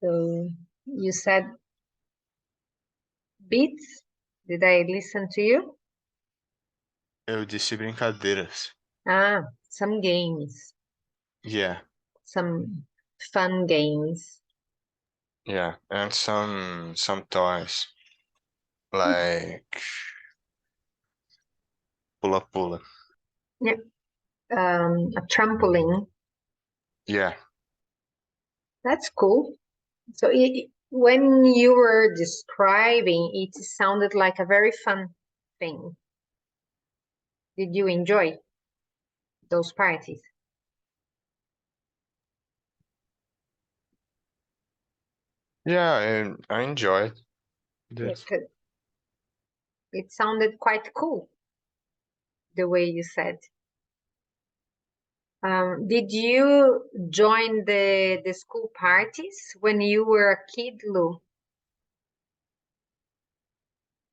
So you said beats? Did I listen to you? Eu disse brincadeiras. Ah, some games, Yeah, some fun games. yeah, and some toys like pula-pula. Yeah. A trampoline. Yeah, That's cool. So when you were describing, it sounded like a very fun thing. Did you enjoy those parties? yeah, and I enjoyed Yeah, this. 'cause it sounded quite cool the way you said. Did you join the school parties when you were a kid, Lou?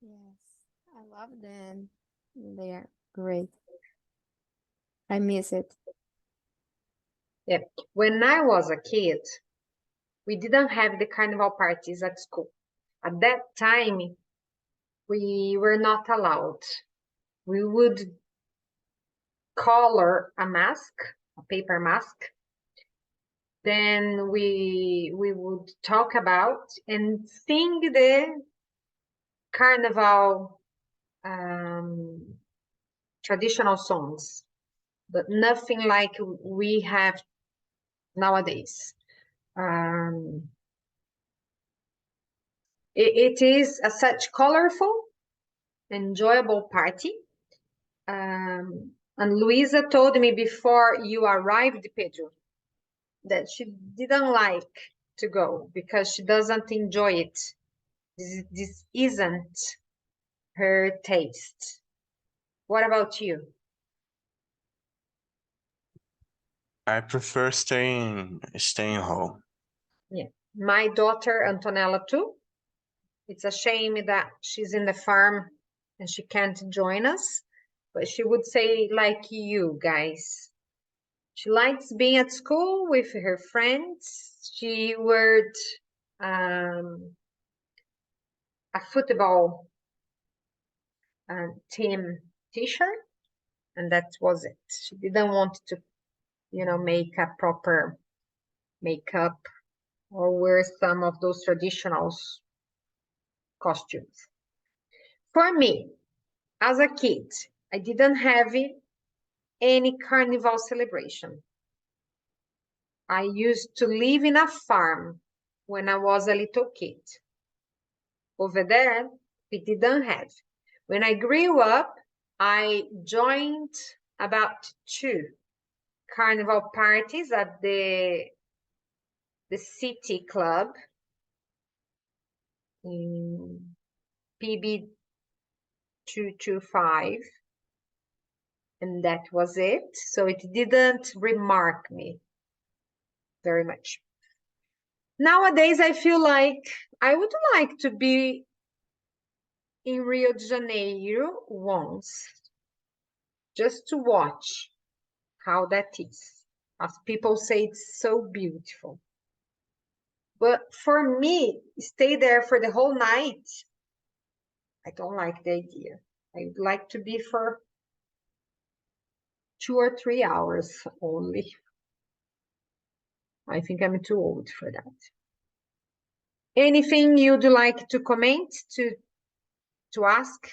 Yes, I love them. They are great. I miss it. Yeah. When I was a kid, we didn't have the carnival parties at school. At that time, we were not allowed. We would color a mask, a paper mask. Then we would talk about and sing the carnival traditional songs, but nothing like we have nowadays. It is a such colorful, enjoyable party. And Luisa told me before you arrived, Pedro, that she didn't like to go because she doesn't enjoy it. This isn't her taste. What about you? I prefer staying home. Yeah, my daughter Antonella too. It's a shame that she's in the farm and she can't join us, but she would say like you guys. She likes being at school with her friends. She wore a football team t-shirt, and that was it. She didn't want to, make a proper makeup or wear some of those traditional costumes. For me, as a kid, I didn't have any carnival celebration. I used to live in a farm when I was a little kid. Over there, we didn't have. When I grew up, I joined about 2 carnival parties at the city club in PB 225, and that was it. So it didn't remark me very much. Nowadays, I feel like I would like to be in Rio de Janeiro once, just to watch how that is. As people say, it's so beautiful. But for me, stay there for the whole night, I don't like the idea. I would like to be for 2 or 3 hours only. I think I'm too old for that. Anything you'd like to comment, to ask?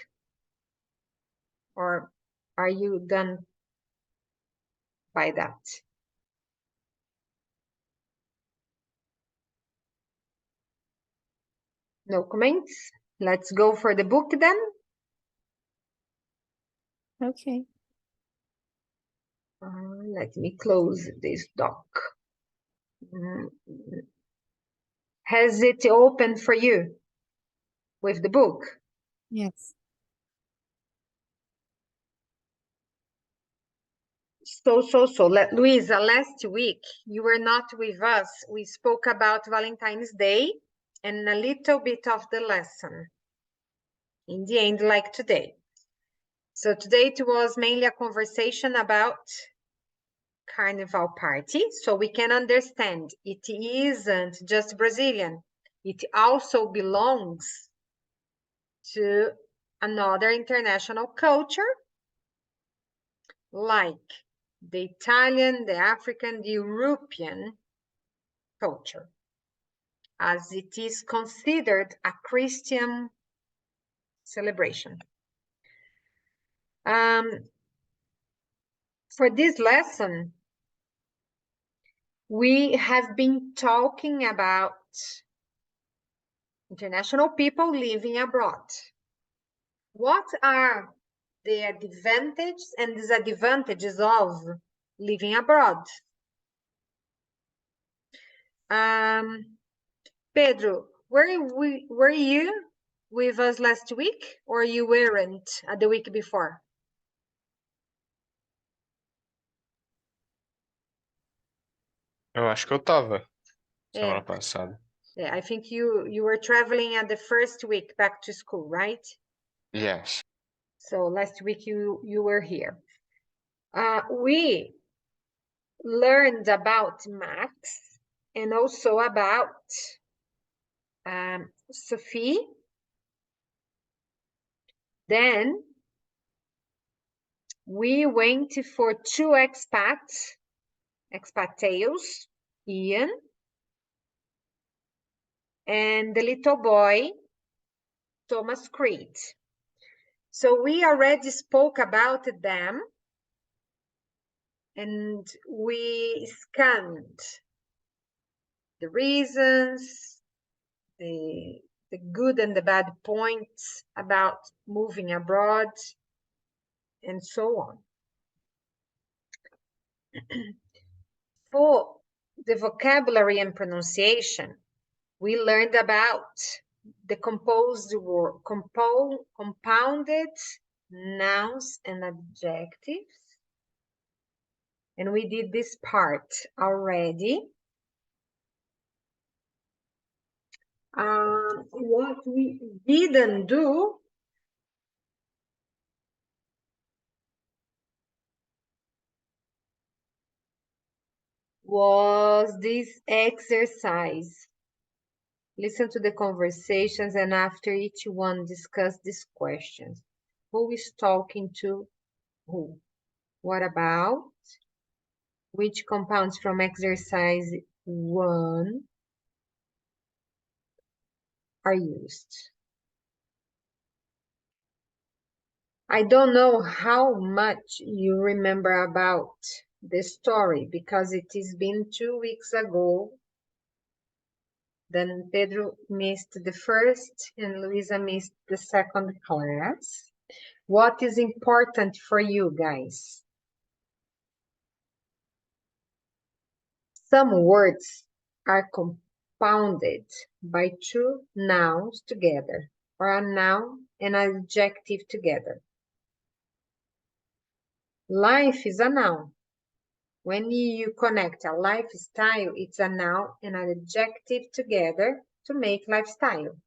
Or are you done by that? No comments? Let's go for the book then. Okay. Let me close this doc. Has it opened for you with the book? Yes. Luisa, last week you were not with us. We spoke about Valentine's Day and a little bit of the lesson. In the end, like today. So today it was mainly a conversation about Carnival party, so we can understand it isn't just Brazilian. It also belongs to another international culture, like the Italian, the African, the European culture, as it is considered a Christian celebration. For this lesson, we have been talking about international people living abroad. What are the advantages and disadvantages of living abroad? Pedro, were you with us last week, or you weren't the week before? Eu acho que eu tava semana passada. Yeah, I think you were traveling at the first week back to school, right? Yes. So last week you were here. We learned about Max and also about Sophie. Then we went for two expat tales, Ian and the little boy, Thomas Creed. So we already spoke about them, and we scanned the reasons, the good and the bad points about moving abroad, and so on. For the vocabulary and pronunciation, we learned about the compounded nouns and adjectives. And we did this part already. What we didn't do was this exercise. Listen to the conversations, and after each one, discuss these questions. Who is talking to who? What about? Which compounds from exercise 1 are used? I don't know how much you remember about the story, because it has been 2 weeks ago. Then Pedro missed the first and Luisa missed the second class. What is important for you guys? Some words are compounded by two nouns together, or a noun and an adjective together. Life is a noun. When you connect a lifestyle, it's a noun and an adjective together to make lifestyle.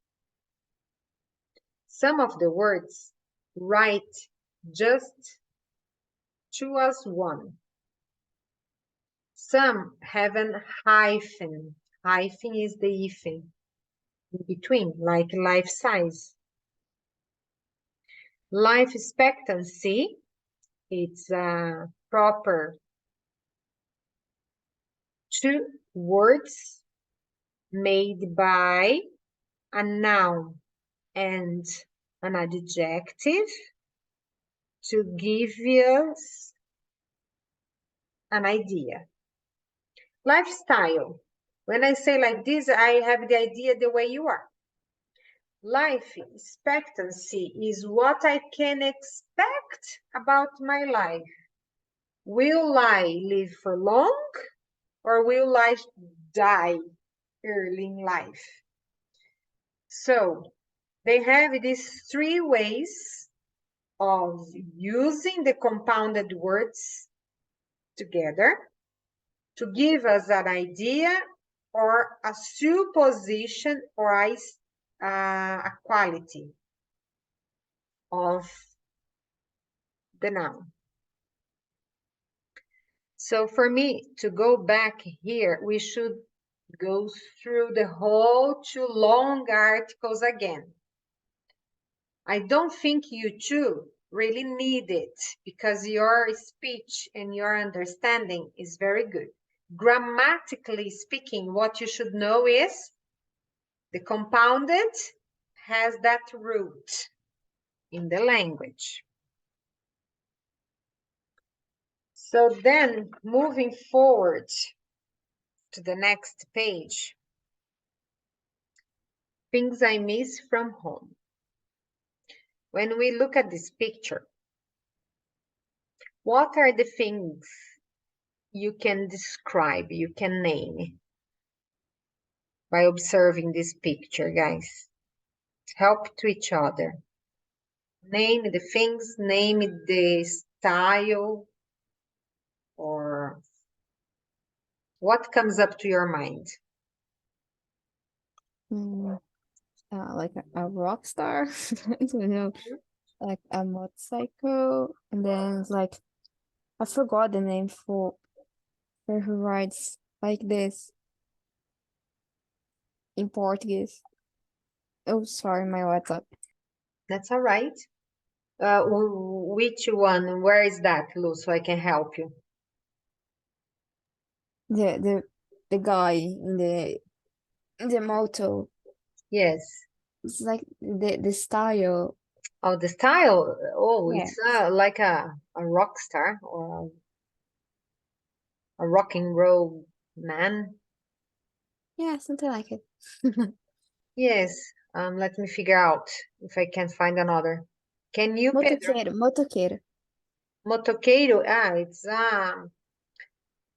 Some of the words write just two as one. Some have an hyphen. Hyphen is the hyphen in between, like life size. Life expectancy, it's a proper two words made by a noun and an adjective to give us an idea. Lifestyle. When I say like this, I have the idea the way you are. Life expectancy is what I can expect about my life. Will I live for long, or will I die early in life? So they have these three ways of using the compounded words together to give us an idea or a supposition or a quality of the noun. So for me to go back here, we should go through the whole two long articles again. I don't think you two really need it because your speech and your understanding is very good. Grammatically speaking, what you should know is the compounded has that root in the language. So then moving forward to the next page, things I miss from home. When we look at this picture, what are the things you can describe, you can name by observing this picture, guys? Help to each other. Name the things, name the style, or what comes up to your mind? Like a rock star. I don't know. Like a motorcycle, and then it's like I forgot the name for who rides like this in Portuguese. Oh, sorry, my WhatsApp. That's all right. Which one? Where is that, Lu, so I can help you? The guy in the moto. Yes. It's like the style. Oh, the style. Oh, Yeah. it's like a rock star or a rock and roll man. Yeah, something like it. Yes. Let me figure out if I can find another. Can you, Pedro? Motoqueiro. Motoqueiro. Ah, it's a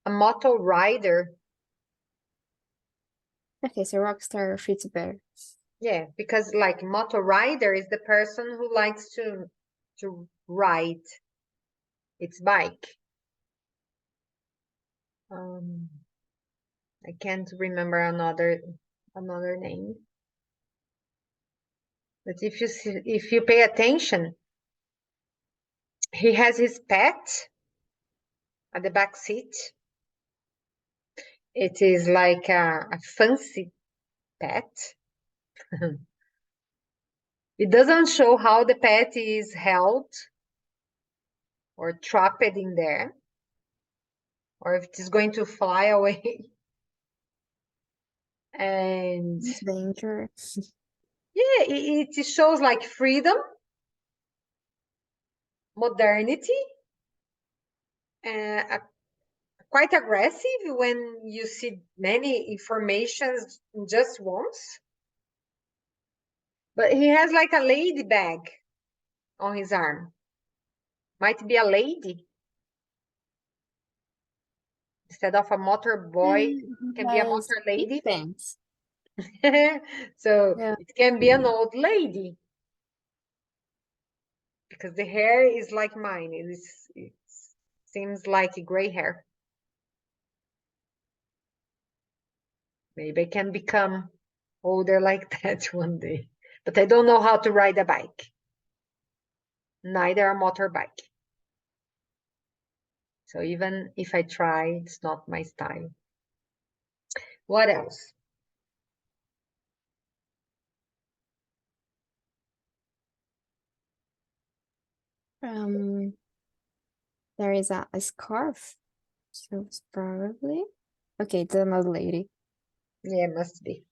moto rider. Okay, so Rockstar fits better. Yeah, because like moto rider is the person who likes to ride its bike. I can't remember another name. But if you pay attention, he has his pet at the back seat. It is like a fancy pet. It doesn't show how the pet is held or trapped in there, or if it is going to fly away. And It's danger. yeah, it shows like freedom, modernity, quite aggressive when you see many informations just once. But he has like a lady bag on his arm. Might be a lady. Instead of a motor boy, can be a motor lady. Thanks. So Yeah. it can be an old lady. Because the hair is like mine. It seems like gray hair. Maybe I can become older like that one day. But I don't know how to ride a bike. Neither a motorbike. So even if I try, it's not my style. What else? There is a scarf. So it's probably okay. It's another lady. Yeah, must be.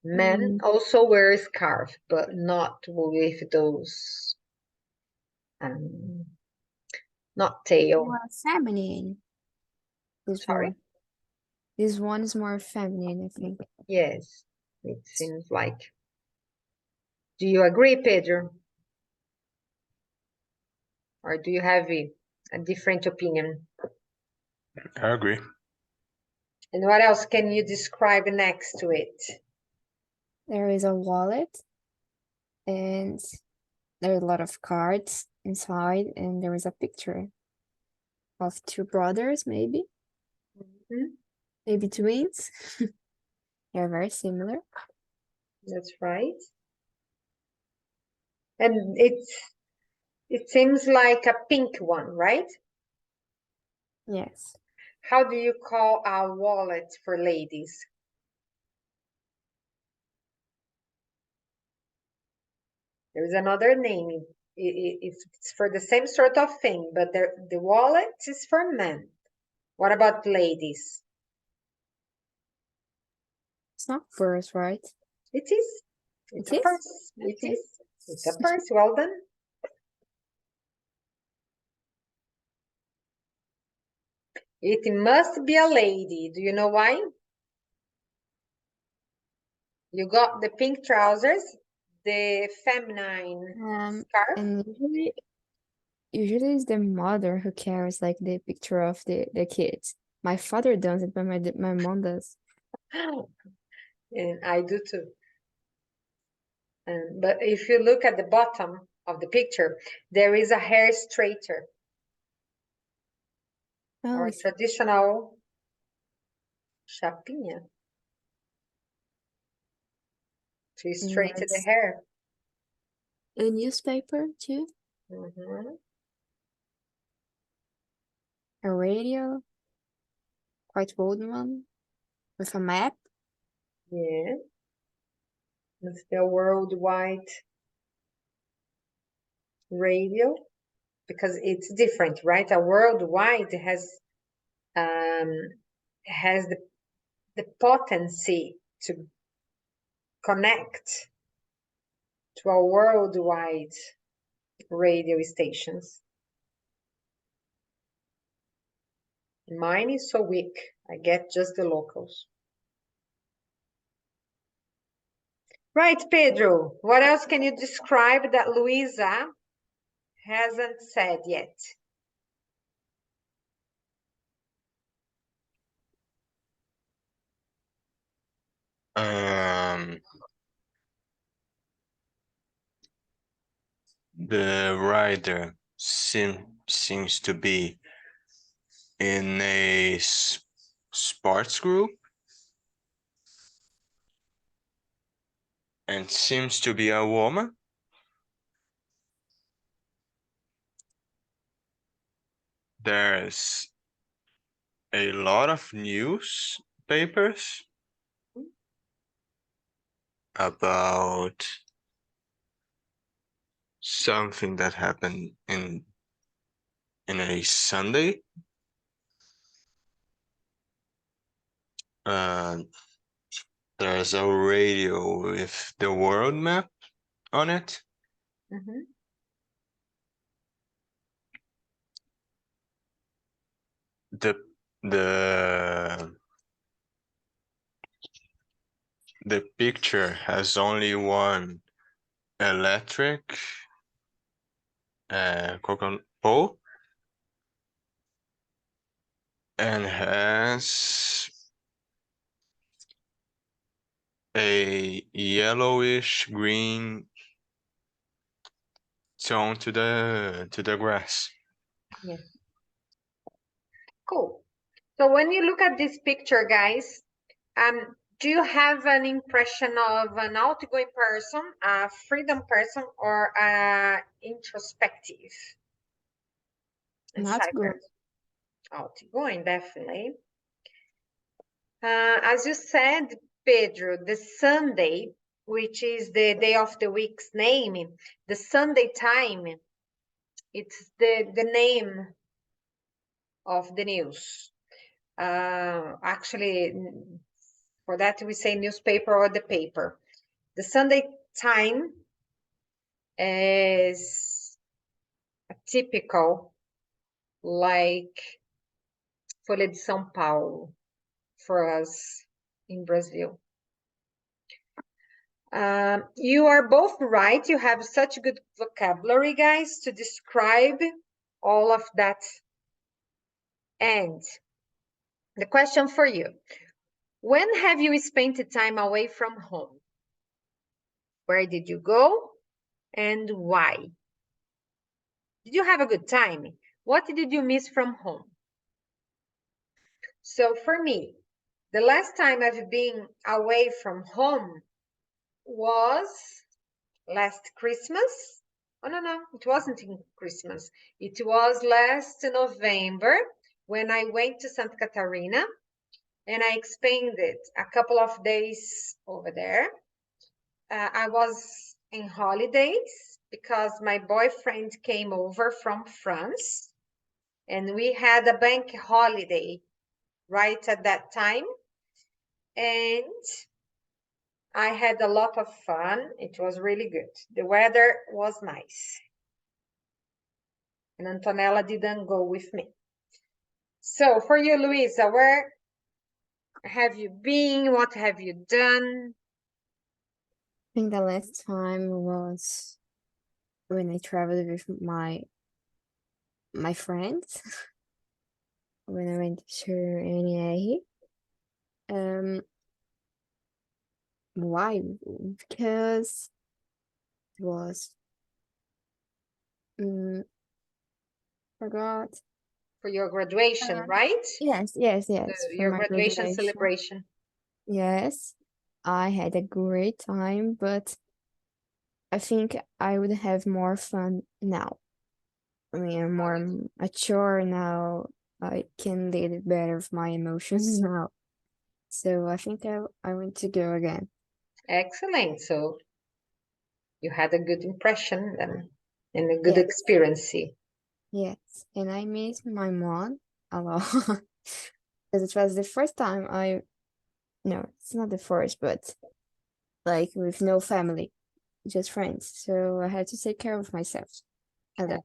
Men Mm. also wear scarf, but not with those, not tail. More feminine. This Sorry. one. This one is more feminine, I think. Yes, it seems like. Do you agree, Pedro? Or do you have a different opinion? I agree. And what else can you describe next to it? There is a wallet, and there are a lot of cards inside, and there is a picture of two brothers, maybe. Maybe twins. They're very similar. That's right. And it seems like a pink one, right? Yes. How do you call a wallet for ladies? There's another name. It's for the same sort of thing, but the wallet is for men. What about ladies? It's not purse, right? It is. It's It a is? purse. It Okay. is. It's a purse. Well done. It must be a lady. Do you know why? You got the pink trousers, the feminine scarf. And usually it's the mother who carries like the picture of the kids. My father does it, but my mom does. And I do too. But if you look at the bottom of the picture, there is a hair straighter, Oh, our traditional chapinha to straighten the nice. hair. A newspaper too. Mhm. A radio, quite old one, with a map. Yeah, it's the worldwide radio because it's different, right? A worldwide um, has the potency to connect to a worldwide radio stations. Mine is so weak. I get just the locals. Right, Pedro. What else can you describe that Luisa hasn't said yet? The rider seems to be in a sports group and seems to be a woman. There's a lot of newspapers about something that happened in a Sunday. Uh, there's a radio with the world map on it. Mhm. The the the picture has only one electric coconut pole and has a yellowish green tone to the grass. Yeah. Cool. So when you look at this picture, guys, do you have an impression of an outgoing person, a freedom person, or a introspective and Not shy good. person? Outgoing, definitely. As you said, Pedro, the Sunday, which is the day of the week's name, the Sunday time, it's the name of the news. Actually, for that we say newspaper or the paper. The Sunday time is typical, like Folha de São Paulo for us in Brazil. You are both right. You have such good vocabulary, guys, to describe all of that. And the question for you, when have you spent time away from home? Where did you go and why? Did you have a good time? What did you miss from home? So for me, the last time I've been away from home was last Christmas. Oh, no, it wasn't in Christmas. It was last November when I went to Santa Catarina and I expended a couple of days over there. I was in holidays because my boyfriend came over from France and we had a bank holiday right at that time. And I had a lot of fun. It was really good. The weather was nice. And Antonella didn't go with me. So for you, Luisa, where have you been? What have you done? I think the last time was when I traveled with my friends when I went to NA. Why? Because it was forgot. For your graduation, right? Yes, for Your my graduation graduation. celebration. Yes, I had a great time, but I think I would have more fun now. I mean, I'm more mature now. I can deal better with my emotions now. So I think I want to go again. Excellent. So you had a good impression then and a good Yes. experience. Yes, and I miss my mom a lot because it was the first time no, it's not the first, but like with no family, just friends. So I had to take care of myself a lot.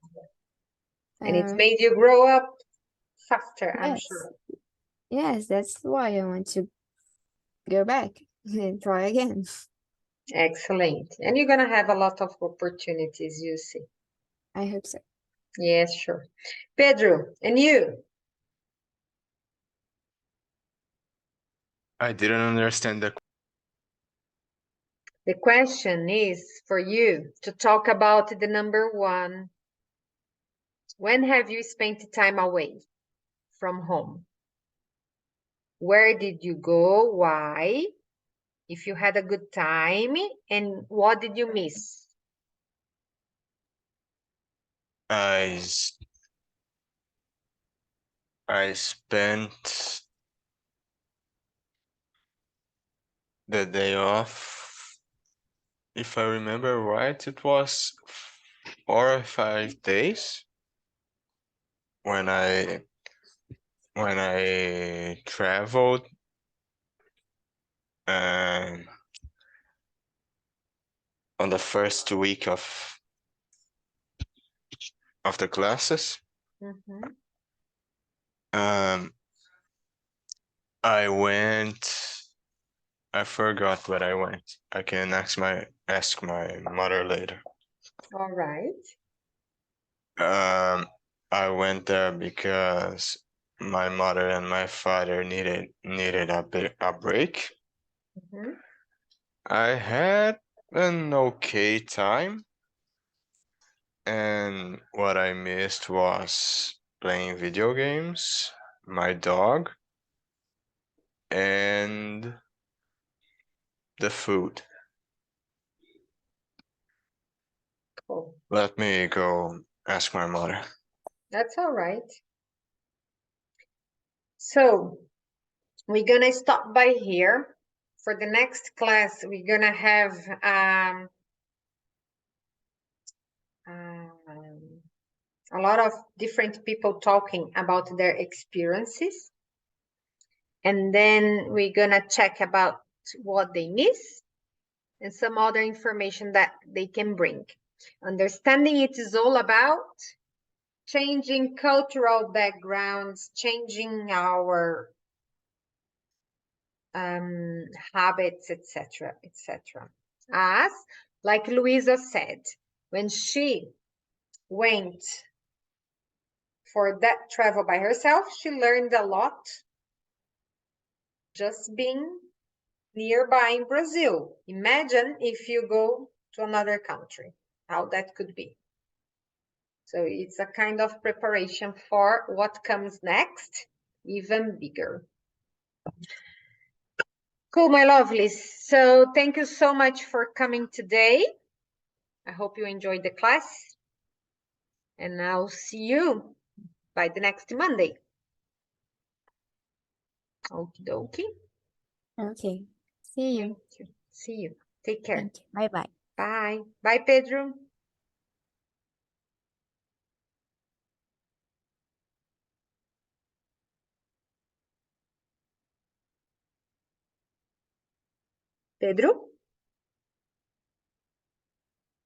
And it made you grow up faster, I'm Yes. sure. Yes, that's why I want to go back and try again. Excellent. And you're going to have a lot of opportunities, you see. I hope so. Yes, sure. Pedro, and you? I didn't understand the. The question is for you to talk about the number one. When have you spent time away from home? Where did you go? Why? If you had a good time, and what did you miss? I I spent the day off. If I remember right, it was 4 or 5 days when I traveled um, on the first week of the classes. Mhm. Um, I went. I forgot where I went. I can ask my mother later. All right. I went there because my mother and my father needed a break. Mhm. I had an okay time, and what I missed was playing video games, my dog, and the food. Cool. Let me go ask my mother. That's all right. So we're gonna stop by here. For the next class, we're gonna have a lot of different people talking about their experiences. And then we're gonna check about what they miss and some other information that they can bring. Understanding it is all about changing cultural backgrounds, changing our habits, etc., etc. As, like Luisa said, when she went for that travel by herself, she learned a lot just being nearby in Brazil. Imagine if you go to another country, how that could be. So it's a kind of preparation for what comes next, even bigger. Cool, my lovelies. So thank you so much for coming today. I hope you enjoyed the class. And I'll see you by the next Monday. Okie dokie. Okay. See you. Thank you. See you. Take care. Thank you. Bye bye. Bye. Bye, Pedro. Pedro?